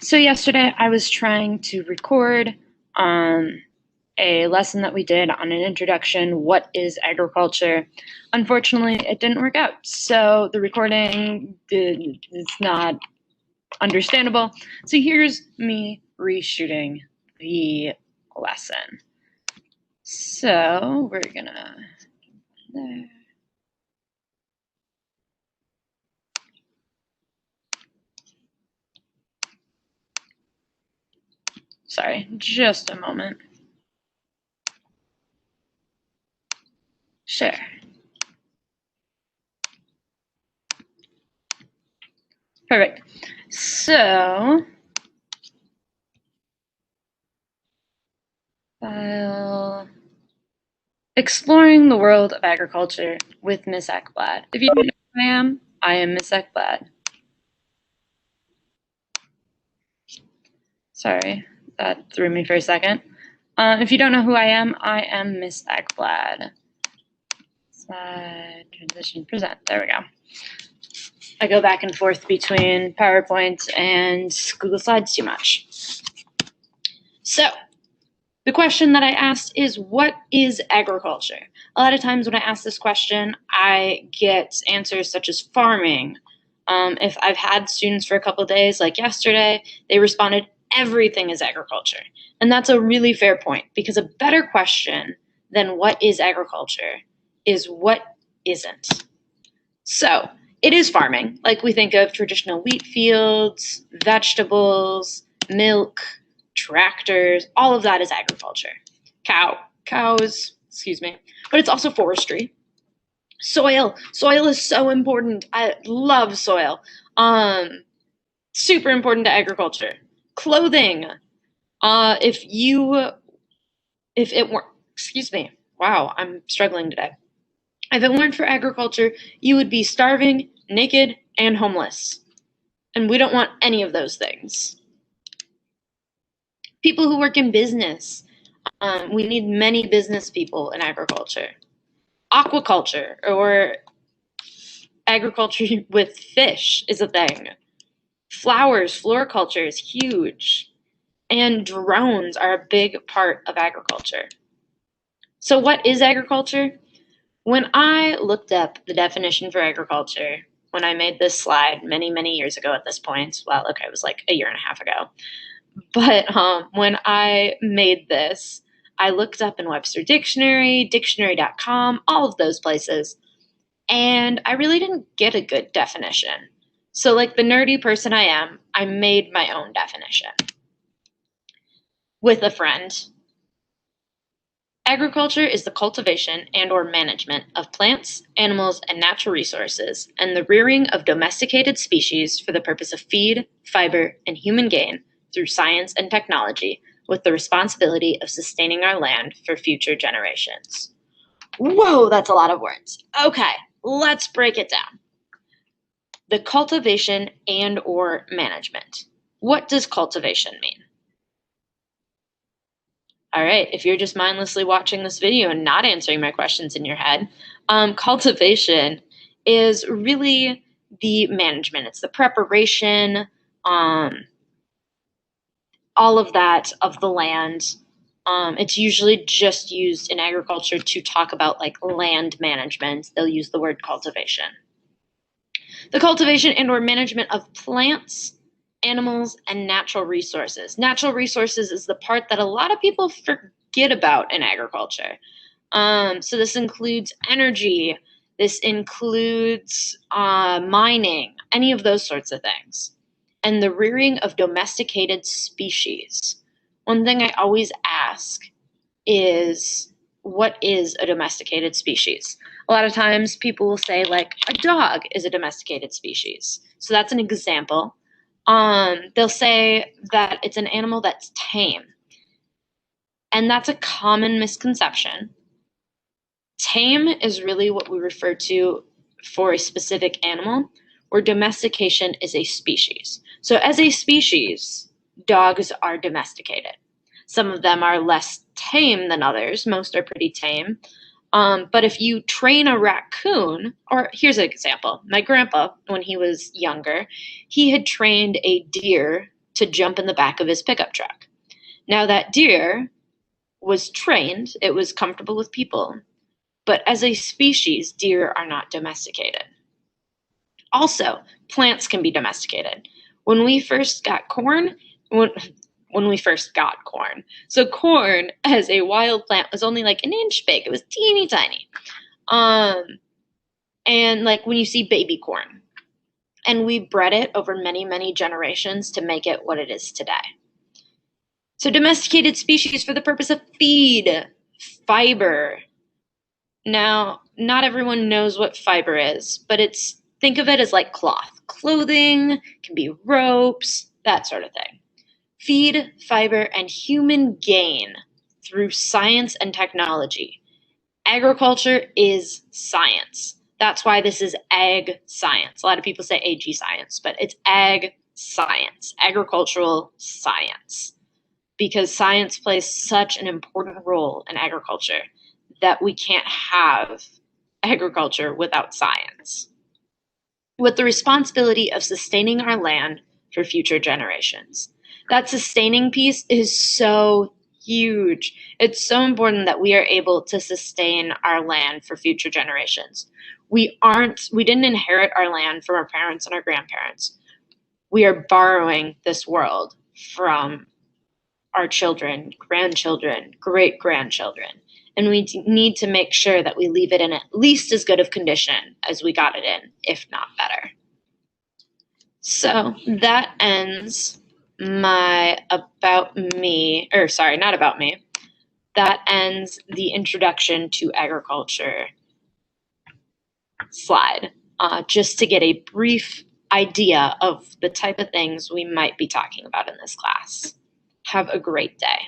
So yesterday I was trying to record a lesson that we did on an introduction, what is agriculture? Unfortunately, it didn't work out. So the recording is not understandable. So here's me reshooting the lesson. So we're gonna, there. Sorry, just a moment. Share. Perfect. So, file, exploring the world of agriculture with Miss Ekblad. If you don't know who I am Miss Ekblad. Sorry, that threw me for a second. If you don't know who I am Miss Ekblad. Slide, transition, present. There we go. I go back and forth between PowerPoint and Google Slides too much. So, the question that I asked is, what is agriculture? A lot of times when I ask this question, I get answers such as farming. If I've had students for a couple of days, like yesterday, they responded, everything is agriculture. And that's a really fair point, because a better question than what is agriculture is what isn't. So it is farming, like we think of traditional wheat fields, vegetables, milk, tractors, all of that is agriculture. Cows, excuse me, but it's also forestry. Soil is so important. I love soil. Super important to agriculture. Clothing. If it weren't, excuse me, wow, I'm struggling today. If it weren't for agriculture, you would be starving, naked, and homeless. And we don't want any of those things. People who work in business. We need many business people in agriculture. Aquaculture, or agriculture with fish, is a thing. Flowers, floriculture is huge. And drones are a big part of agriculture. So what is agriculture? When I looked up the definition for agriculture, when I made this slide many, many years ago at this point, well, okay, it was like a year and a half ago. But when I made this, I looked up in Webster Dictionary, dictionary.com, all of those places, and I really didn't get a good definition. So like the nerdy person I am, I made my own definition with a friend. Agriculture is the cultivation and/or management of plants, animals, and natural resources, and the rearing of domesticated species for the purpose of feed, fiber, and human gain through science and technology, with the responsibility of sustaining our land for future generations. Whoa, that's a lot of words. Okay, let's break it down. The cultivation and/or management. What does cultivation mean? All right, if you're just mindlessly watching this video and not answering my questions in your head, cultivation is really the management. It's the preparation, all of that of the land. It's usually just used in agriculture to talk about like land management. They'll use the word cultivation. The cultivation and/or management of plants, animals, and natural resources. Natural resources is the part that a lot of people forget about in agriculture. So this includes energy, this includes mining, any of those sorts of things. And the rearing of domesticated species. One thing I always ask is, what is a domesticated species? A lot of times people will say like a dog is a domesticated species. So that's an example. They'll say that it's an animal that's tame. And that's a common misconception. Tame is really what we refer to for a specific animal, where domestication is a species. So as a species, dogs are domesticated. Some of them are less tame than others. Most are pretty tame. But if you train a raccoon, or here's an example. My grandpa, when he was younger, he had trained a deer to jump in the back of his pickup truck. Now, that deer was trained, it was comfortable with people, but as a species, deer are not domesticated. Also, plants can be domesticated. When we first got corn, when we first got corn. So corn as a wild plant was only like an inch big. It was teeny tiny. And like when you see baby corn. And we bred it over many, many generations to make it what it is today. So domesticated species for the purpose of feed, fiber. Now, not everyone knows what fiber is, but think of it as like cloth. Clothing, can be ropes, that sort of thing. Feed, fiber, and human gain through science and technology. Agriculture is science. That's why this is ag science. A lot of people say AG science, but it's ag science, agricultural science, because science plays such an important role in agriculture that we can't have agriculture without science. With the responsibility of sustaining our land for future generations. That sustaining piece is so huge. It's so important that we are able to sustain our land for future generations. We didn't inherit our land from our parents and our grandparents. We are borrowing this world from our children, grandchildren, great-grandchildren. And we need to make sure that we leave it in at least as good of condition as we got it in, if not better. So that ends my about me, or sorry, not about me. That ends the introduction to agriculture slide, just to get a brief idea of the type of things we might be talking about in this class. Have a great day.